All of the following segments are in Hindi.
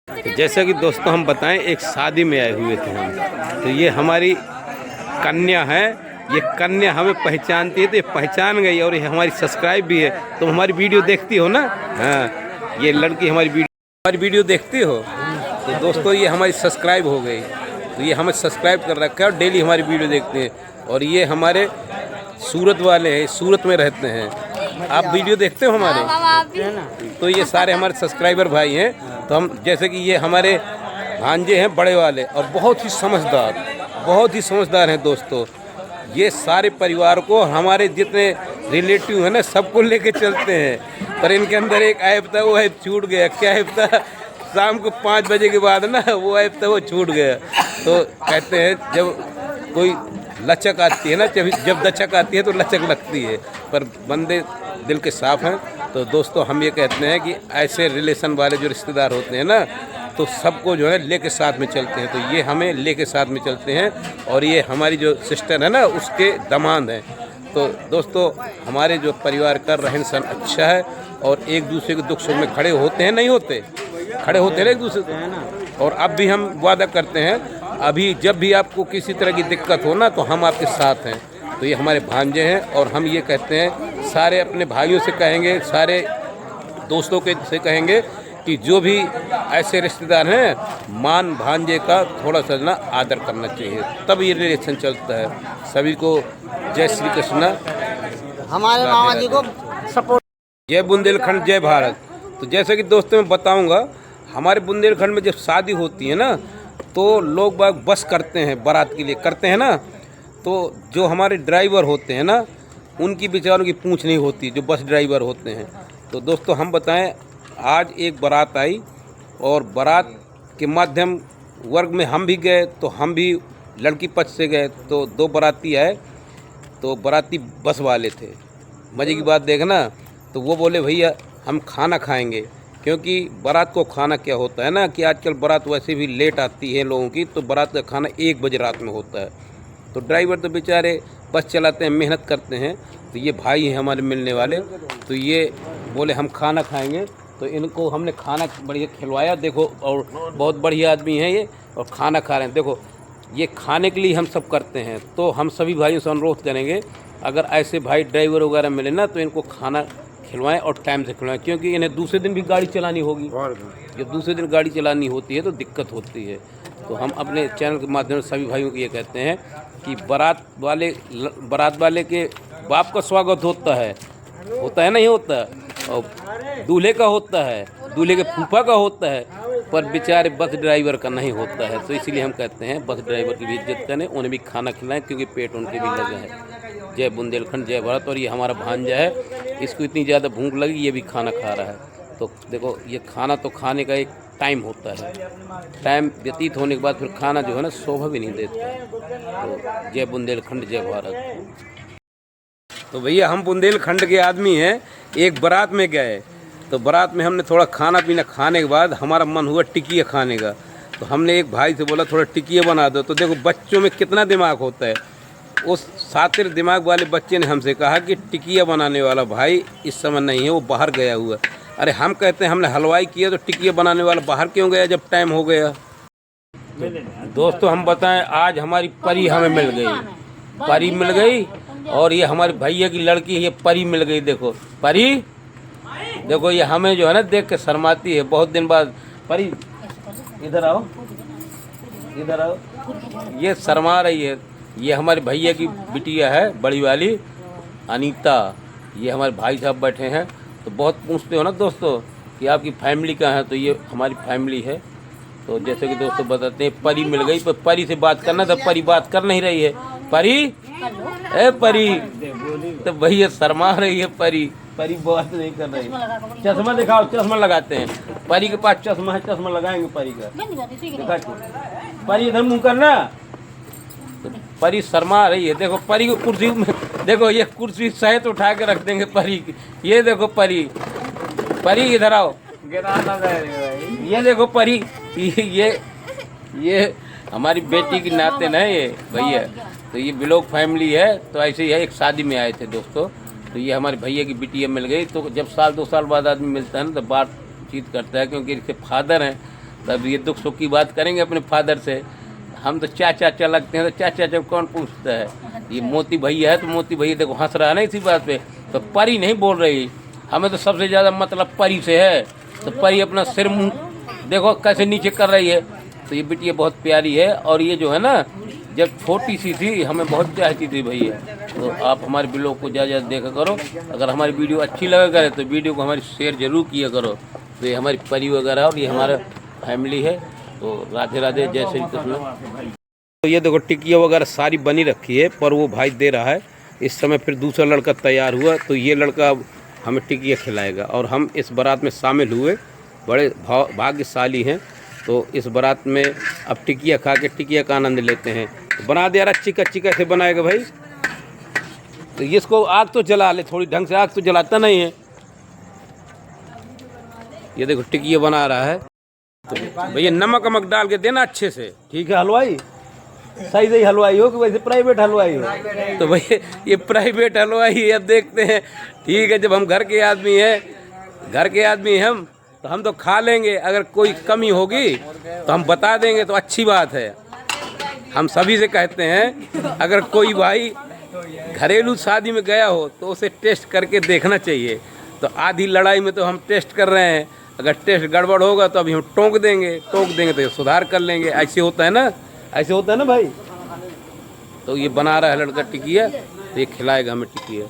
जैसा कि दोस्तों हम बताएं, एक शादी में आए हुए थे हम। तो ये हमारी कन्या है। ये कन्या हमें पहचानती है, तो ये पहचान गई और ये हमारी सब्सक्राइब भी है। तुम हमारी वीडियो देखती हो ना? हाँ, ये लड़की हमारी वीडियो देखती हो। तो दोस्तों ये हमारी सब्सक्राइब हो गई। तो ये हमें सब्सक्राइब कर रखा है और डेली हमारी वीडियो देखते हैं। और ये हमारे सूरत वाले हैं, सूरत में रहते हैं। आप वीडियो देखते हो हमारे? तो ये सारे हमारे सब्सक्राइबर भाई हैं। तो हम जैसे कि ये हमारे भांजे हैं बड़े वाले, और बहुत ही समझदार हैं दोस्तों। ये सारे परिवार को, हमारे जितने रिलेटिव हैं ना, सबको लेके चलते हैं। पर इनके अंदर एक ऐप था, वो ऐप छूट गया। क्या ऐप था? शाम को 5 बजे के बाद ना वो ऐप था, वो छूट गया। तो कहते हैं जब कोई लचक आती है ना, जब दचक आती है तो लचक लगती है। पर बंदे दिल के साफ हैं। तो दोस्तों हम ये कहते हैं कि ऐसे रिलेशन वाले जो रिश्तेदार होते हैं ना, तो सबको जो है लेके साथ में चलते हैं। तो ये हमें लेके साथ में चलते हैं। और ये हमारी जो सिस्टर है ना, उसके दामाद हैं। तो दोस्तों हमारे जो परिवार का रहन सहन अच्छा है और एक दूसरे के दुख सुख में खड़े होते हैं, नहीं होते? खड़े होते हैं एक दूसरे से। और अब भी हम वादा करते हैं, अभी जब भी आपको किसी तरह की दिक्कत हो ना, तो हम आपके साथ हैं। तो ये हमारे भांजे हैं। और हम ये कहते हैं, सारे अपने भाइयों से कहेंगे, सारे दोस्तों के से कहेंगे कि जो भी ऐसे रिश्तेदार हैं, मान भांजे का थोड़ा सा ना आदर करना चाहिए, तब ये रिलेशन चलता है। सभी को जय श्री कृष्ण। हमारे मामा जी को सपोर्ट। जय बुंदेलखंड, जय भारत। तो जैसे कि दोस्तों मैं बताऊंगा, हमारे बुंदेलखंड में जब शादी होती है ना, तो लोग बाग बस करते हैं, बारात के लिए करते हैं ना। तो जो हमारे ड्राइवर होते हैं ना, उनकी बेचारों की पूछ नहीं होती, जो बस ड्राइवर होते हैं। तो दोस्तों हम बताएं, आज एक बारात आई और बारात के माध्यम वर्ग में हम भी गए। तो हम भी लड़की पक्ष से गए। तो 2 बाराती आए। तो बाराती बस वाले थे। मज़े की बात देखना, तो वो बोले भैया हम खाना खाएंगे। क्योंकि बारात को खाना क्या होता है ना, कि आजकल बारात वैसे भी लेट आती है लोगों की, तो बारात का खाना 1 बजे रात में होता है। तो ड्राइवर तो बेचारे बस चलाते हैं, मेहनत करते हैं। तो ये भाई हैं हमारे मिलने वाले। तो ये बोले हम खाना खाएंगे। तो इनको हमने खाना बढ़िया खिलवाया, देखो। और बहुत बढ़िया आदमी हैं ये, और खाना खा रहे हैं। देखो ये खाने के लिए हम सब करते हैं। तो हम सभी भाइयों से अनुरोध करेंगे, अगर ऐसे भाई ड्राइवर वगैरह मिले ना, तो इनको खाना खिलवाएं और टाइम से खिलवाएं। क्योंकि इन्हें दूसरे दिन भी गाड़ी चलानी होगी। जब दूसरे दिन गाड़ी चलानी होती है तो दिक्कत होती है। तो हम अपने चैनल के माध्यम से सभी भाइयों को ये कहते हैं कि बारात वाले के बाप का स्वागत होता है नहीं होता? और दूल्हे का होता है, दूल्हे के फूफा का होता है, पर बेचारे बस ड्राइवर का नहीं होता है। तो इसीलिए हम कहते हैं बस ड्राइवर की भी इज्जत करें, उन्हें भी खाना खिलाएं, क्योंकि पेट उनके भी लगे हैं। जय बुंदेलखंड, जय भारत। और ये हमारा भांजा है, इसको इतनी ज़्यादा भूख लगी, ये भी खाना खा रहा है। तो देखो ये खाना तो खाने का एक टाइम होता है। टाइम व्यतीत होने के बाद फिर खाना जो है ना, शोभा भी नहीं देता। तो जय बुंदेलखंड, जय भारत। तो भैया हम बुंदेलखंड के आदमी हैं। एक बारात में गए। तो बारात में हमने थोड़ा खाना पीना खाने के बाद हमारा मन हुआ टिकिया खाने का। तो हमने एक भाई से बोला थोड़ा टिकिया बना दो। तो देखो बच्चों में कितना दिमाग होता है। उस सातिर दिमाग वाले बच्चे ने हमसे कहा कि टिकिया बनाने वाला भाई इस समय नहीं है, वो बाहर गया हुआ। अरे हम कहते हैं हमने हलवाई किया, तो टिकिया बनाने वाला बाहर क्यों गया जब टाइम हो गया? दोस्तों हम बताएं, आज हमारी परी हमें मिल गई। परी मिल गई। और ये हमारे भैया की लड़की है, ये परी मिल गई। देखो परी, देखो ये हमें जो है ना देख के शर्माती है बहुत दिन बाद। परी इधर आओ, इधर आओ। ये शर्मा रही है। ये हमारे भैया की बिटिया है, बड़ी वाली अनीता। ये हमारे भाई साहब बैठे हैं। तो बहुत पूछते हो ना दोस्तों कि आपकी फैमिली कहाँ है, तो ये हमारी फैमिली है। तो जैसे कि दोस्तों बताते हैं, परी मिल गई। पर परी से बात करना, तो परी बात कर नहीं रही है। परी, ए परी, तो भैया शर्मा रही है परी। परी बात नहीं कर रही। चश्मा दिखाओ, चश्मा लगाते हैं। परी के पास चश्मा है, चश्मा लगाएंगे परी का। परी इधर मुँह करना। तो परी शर्मा रही है। देखो परी को कुर्सी में, देखो ये कुर्सी सहित उठा के रख देंगे परी की। ये देखो परी, परी इधर आओ। ये देखो परी, ये हमारी बेटी की नाते ना ये भैया। तो ये ब्लॉग फैमिली है। तो ऐसे ही है, एक शादी में आए थे दोस्तों। तो ये हमारे भैया की बिटिया मिल गई। तो जब 1-2 साल बाद आदमी मिलता है ना, तो बातचीत करता है, क्योंकि इसके फादर हैं। तब ये दुख सुख की बात करेंगे अपने फादर से। हम तो चाचा लगते हैं, तो चाचा कौन पूछता है। ये मोती भैया है तो मोती भैया देखो हंस रहा है ना इसी बात पे। तो परी नहीं बोल रही, हमें तो सबसे ज़्यादा मतलब परी से है। तो परी अपना सिर मुँह देखो कैसे नीचे कर रही है। तो ये बिटिया बहुत प्यारी है। और ये जो है ना, जब छोटी सी थी हमें बहुत चाहती थी भैया। तो आप हमारे वीडियो को ज़्यादा देखा करो। अगर हमारी वीडियो अच्छी लगा करे तो वीडियो को हमारी शेयर जरूर किया करो। तो ये हमारी परी वगैरह और ये हमारा फैमिली है। तो राधे राधे, जय श्री कृष्ण। तो ये देखो टिकिया वगैरह सारी बनी रखी है, पर वो भाई दे रहा है। इस समय फिर दूसरा लड़का तैयार हुआ, तो ये लड़का हमें टिकिया खिलाएगा। और हम इस बारात में शामिल हुए, बड़े भाग्यशाली हैं। तो इस बारात में अब टिकिया खा के टिकिया का आनंद लेते हैं। तो बना दे यार, चिका कैसे बनाएगा भाई। तो इसको आग तो जला ले थोड़ी ढंग से, आग तो जलाता नहीं है। ये देखो टिकिया बना रहा है। तो भैया नमक वमक डाल के देना अच्छे से, ठीक है हलवाई। सही सही हलवाई हो कि वैसे प्राइवेट हलवाई हो। तो भैया ये प्राइवेट हलवाई है, अब देखते हैं। ठीक है, जब हम घर के आदमी हैं तो हम तो खा लेंगे। अगर कोई कमी होगी तो हम बता देंगे, तो अच्छी बात है। हम सभी से कहते हैं, अगर कोई भाई घरेलू शादी में गया हो तो उसे टेस्ट करके देखना चाहिए। तो आधी लड़ाई में तो हम टेस्ट कर रहे हैं। अगर टेस्ट गड़बड़ होगा तो अभी हम टोक देंगे तो सुधार कर लेंगे। ऐसे होता है ना भाई। तो ये बना रहा है लड़का टिकिया, तो ये खिलाएगा हमें टिकिया।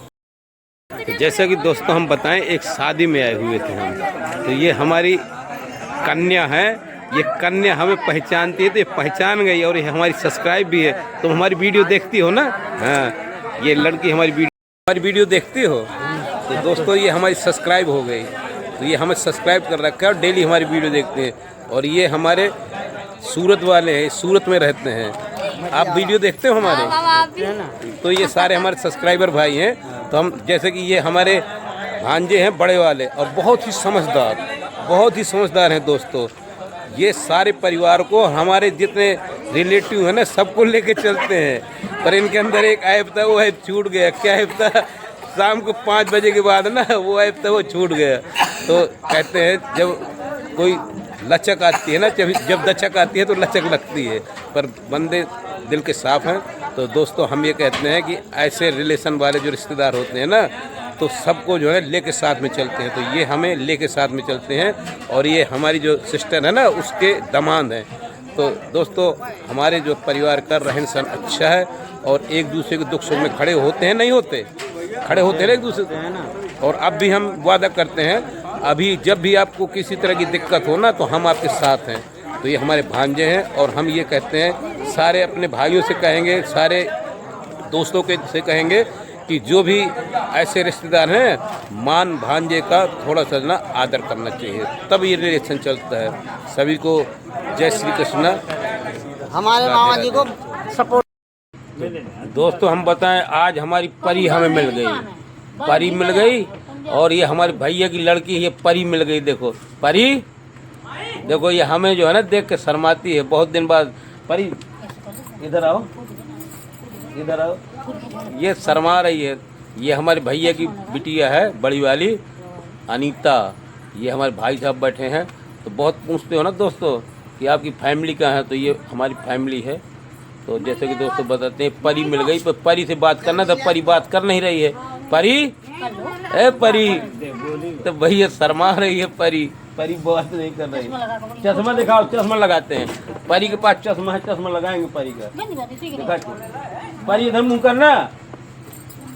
तो जैसा कि दोस्तों हम बताएं, एक शादी में आए हुए थे हम। तो ये हमारी कन्या है। ये कन्या हमें पहचानती है, तो ये पहचान गई और ये हमारी सब्सक्राइब भी है। तुम हमारी वीडियो देखती हो ना? हाँ, ये लड़की हमारी वीडियो देखती हो। तो दोस्तों ये हमारी सब्सक्राइब हो गई। तो ये हमें सब्सक्राइब कर रखा है और डेली हमारी वीडियो देखते हैं। और ये हमारे सूरत वाले हैं, सूरत में रहते हैं। आप वीडियो देखते हो हमारे? तो ये सारे हमारे सब्सक्राइबर भाई हैं। तो हम जैसे कि ये हमारे भांजे हैं बड़े वाले, और बहुत ही समझदार हैं दोस्तों। ये सारे परिवार को, हमारे जितने रिलेटिव हैं ना, सबको लेके चलते हैं। पर इनके अंदर एक ऐप था, वो ऐप छूट गया। क्या ऐप था? शाम को 5 बजे के बाद ना वो ऐप था, वो छूट गया। तो कहते हैं जब कोई लचक आती है ना, जब दचक आती है तो लचक लगती है। पर बंदे दिल के साफ हैं। तो दोस्तों हम ये कहते हैं कि ऐसे रिलेशन वाले जो रिश्तेदार होते हैं ना, तो सबको जो है लेके साथ में चलते हैं। तो ये हमें लेके साथ में चलते हैं। और ये हमारी जो सिस्टर है ना, उसके दामाद हैं। तो दोस्तों हमारे जो परिवार का रहन सहन अच्छा है, और एक दूसरे के दुख सुख में खड़े होते हैं, नहीं होते खड़े होते हैं एक दूसरे को। और अब भी हम वादा करते हैं, अभी जब भी आपको किसी तरह की दिक्कत हो ना, तो हम आपके साथ हैं। तो ये हमारे भांजे हैं। और हम ये कहते हैं, सारे अपने भाइयों से कहेंगे, सारे दोस्तों के से कहेंगे कि जो भी ऐसे रिश्तेदार हैं, मान भांजे का थोड़ा सा ना आदर करना चाहिए, तब ये रिलेशन चलता है। सभी को जय श्री कृष्ण। हमारे मामा जी को सपोर्ट। दोस्तों हम बताएं, आज हमारी परी हमें मिल गई। और ये हमारे भैया की लड़की, ये परी मिल गई। देखो परी, देखो ये हमें जो है ना देख के शर्माती है बहुत दिन बाद। परी इधर आओ। ये शर्मा रही है। ये हमारे भैया की बिटिया है, बड़ी वाली अनीता। ये हमारे भाई साहब बैठे हैं। तो बहुत पूछते हो ना दोस्तों कि आपकी फैमिली कहाँ है, तो ये हमारी फैमिली है। तो जैसे कि दोस्तों बताते हैं, परी मिल गई। पर परी से बात करना, तो परी बात कर नहीं रही है। परी, ए परी, तो भैया शर्मा रही है परी बात नहीं कर रही। चश्मा दिखाओ, चश्मा लगाते हैं। परी के पास चश्मा है, चश्मा लगाएंगे परी का। परी इधर मुंह करना।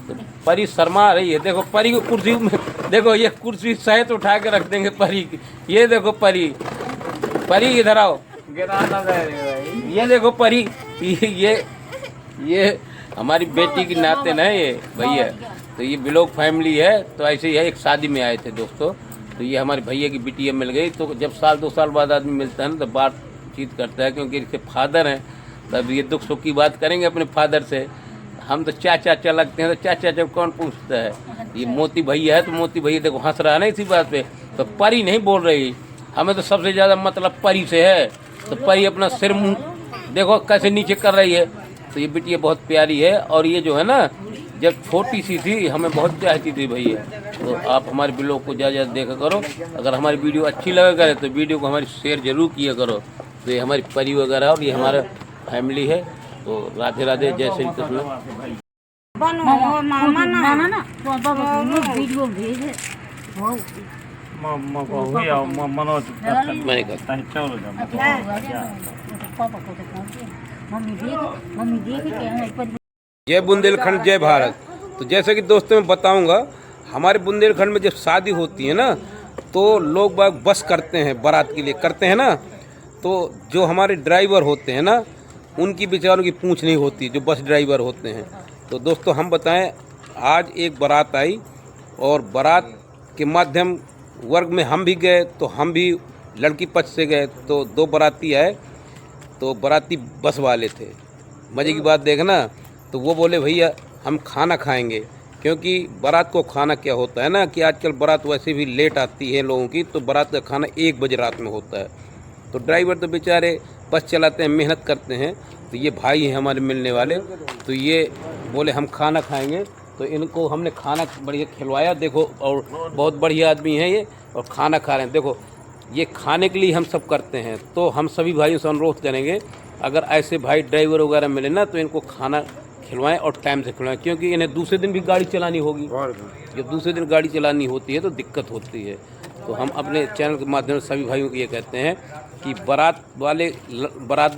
तो परी शर्मा रही है। देखो परी को कुर्सी में, देखो ये कुर्सी सहित उठा के रख देंगे परी की। ये देखो परी इधर आओ। ये देखो परी, ये हमारी बेटी की नाते ना ये भैया। तो ये ब्लॉग फैमिली है। तो ऐसे ही है, एक शादी में आए थे दोस्तों। तो ये हमारे भैया की बिटिया मिल गई। तो जब 1-2 साल बाद आदमी मिलता है ना, तो बातचीत करता है, क्योंकि इसके फादर हैं। तब ये दुख सुख की बात करेंगे अपने फादर से। हम तो चाचा लगते हैं, तो चाचा कौन पूछता है। ये मोती भैया है, तो मोती भैया देखो हंस रहा है ना इसी बात पे। तो परी नहीं बोल रही, हमें तो सबसे ज़्यादा मतलब परी से है। तो परी अपना सिर मुँह देखो कैसे नीचे कर रही है। तो ये बिटिया बहुत प्यारी है। और ये जो है ना, जब छोटी सी थी हमें बहुत चाहती थी भैया। तो आप हमारे ब्लॉग को ज़्यादा देखा करो। अगर हमारी वीडियो अच्छी लगा करे तो वीडियो को हमारी शेयर जरूर किया करो। तो ये हमारी परी वगैरह और ये हमारा फैमिली है। तो राधे राधे, जय श्री कृष्ण। वीडियो भेजे मैंने कहा मम्मी देख जय बुंदेलखंड जय भारत। तो जैसे कि दोस्तों मैं बताऊंगा, हमारे बुंदेलखंड में जब शादी होती है ना तो लोग बाग बस करते हैं, बारात के लिए करते हैं ना। तो जो हमारे ड्राइवर होते हैं ना उनकी बेचारों की पूछ नहीं होती, जो बस ड्राइवर होते हैं। तो दोस्तों हम बताएं, आज एक बारात आई और बारात के माध्यम वर्ग में हम भी गए। तो हम भी लड़की पक्ष से गए। तो 2 बाराती आए, तो बाराती बस वाले थे। मज़े की बात देखना, तो वो बोले भैया हम खाना खाएंगे, क्योंकि बारात को खाना क्या होता है ना कि आजकल बारात वैसे भी लेट आती है लोगों की, तो बारात का खाना 1 बजे रात में होता है। तो ड्राइवर तो बेचारे बस चलाते हैं, मेहनत करते हैं। तो ये भाई हैं हमारे मिलने वाले, तो ये बोले हम खाना खाएंगे। तो इनको हमने खाना बढ़िया खिलवाया, देखो, और बहुत बढ़िया आदमी हैं ये, और खाना खा रहे हैं। देखो ये खाने के लिए हम सब करते हैं। तो हम सभी भाइयों से अनुरोध करेंगे, अगर ऐसे भाई ड्राइवर वगैरह मिले ना तो इनको खाना खिलवाएं और टाइम से खिलवाएं, क्योंकि इन्हें दूसरे दिन भी गाड़ी चलानी होगी। जब दूसरे दिन गाड़ी चलानी होती है तो दिक्कत होती है। तो हम अपने चैनल के माध्यम से सभी भाइयों को ये कहते हैं कि बारात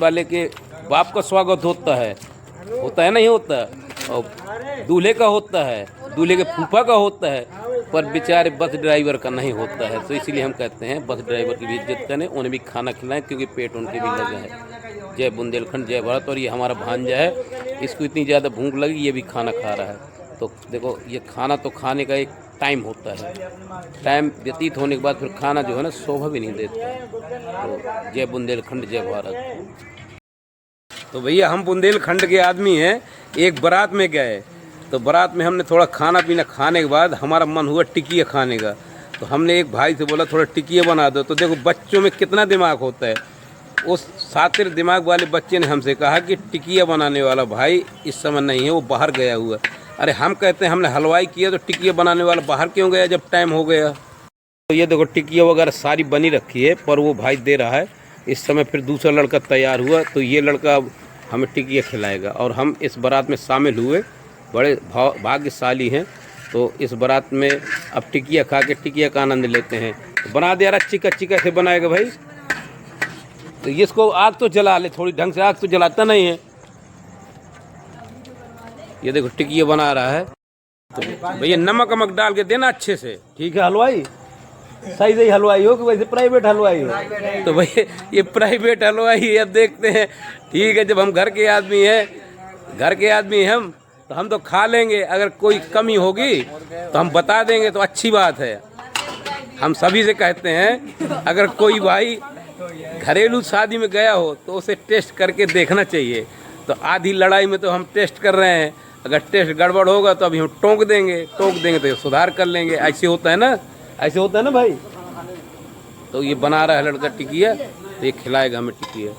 वाले के बाप का स्वागत होता है नहीं होता, और दूल्हे का होता है, दूल्हे के फूफा का होता है, पर बेचारे बस ड्राइवर का नहीं होता है। तो इसीलिए हम कहते हैं बस ड्राइवर की भी इज्जत करें, उन्हें भी खाना खिलाएं, क्योंकि पेट उनके भी लगे हैं। जय बुंदेलखंड जय भारत। और ये हमारा भांजा है, इसको इतनी ज़्यादा भूख लगी ये भी खाना खा रहा है। तो देखो ये खाना तो खाने का एक टाइम होता है, टाइम व्यतीत होने के बाद फिर खाना जो है ना शोभा भी नहीं देता। तो जय बुंदेलखंड जय भारत। तो भैया हम बुंदेलखंड के आदमी हैं। एक बारात में गए, तो बारात में हमने थोड़ा खाना पीना खाने के बाद हमारा मन हुआ टिकिया खाने का। तो हमने एक भाई से बोला थोड़ा टिकिया बना दो। तो देखो बच्चों में कितना दिमाग होता है। उस सातिर दिमाग वाले बच्चे ने हमसे कहा कि टिकिया बनाने वाला भाई इस समय नहीं है, वो बाहर गया हुआ। अरे हम कहते हैं हमने हलवाई किया तो टिकिया बनाने वाला बाहर क्यों गया जब टाइम हो गया। तो ये देखो टिकिया वगैरह सारी बनी रखी है, पर वो भाई दे रहा है। इस समय फिर दूसरा लड़का तैयार हुआ, तो ये लड़का हमें टिकिया खिलाएगा। और हम इस बारात में शामिल हुए, बड़े भाग्यशाली हैं। तो इस बारात में अब टिकिया खा के टिकिया का आनंद लेते हैं। तो बना दे रहा चिका चिका से बनाएगा भाई। तो इसको आग तो जला ले थोड़ी ढंग से, आग तो जलाता नहीं है। ये देखो टिकिया बना रहा है। तो भैया नमक वमक डाल के देना अच्छे से, ठीक है हलवाई? सही हलवाई हो कि वैसे प्राइवेट हलवाई हो? तो भैया ये प्राइवेट हलवाई है। अब देखते हैं, ठीक है, जब हम घर के आदमी हैं तो हम तो खा लेंगे। अगर कोई कमी होगी तो हम बता देंगे, तो अच्छी बात है। हम सभी से कहते हैं अगर कोई भाई घरेलू शादी में गया हो तो उसे टेस्ट करके देखना चाहिए। तो आधी लड़ाई में तो हम टेस्ट कर रहे हैं, अगर टेस्ट गड़बड़ होगा तो अभी हम टोक देंगे तो सुधार कर लेंगे। ऐसे होता है ना भाई। तो ये बना रहा है लड़का टिकिया, तो ये खिलाएगा हमें टिकिया।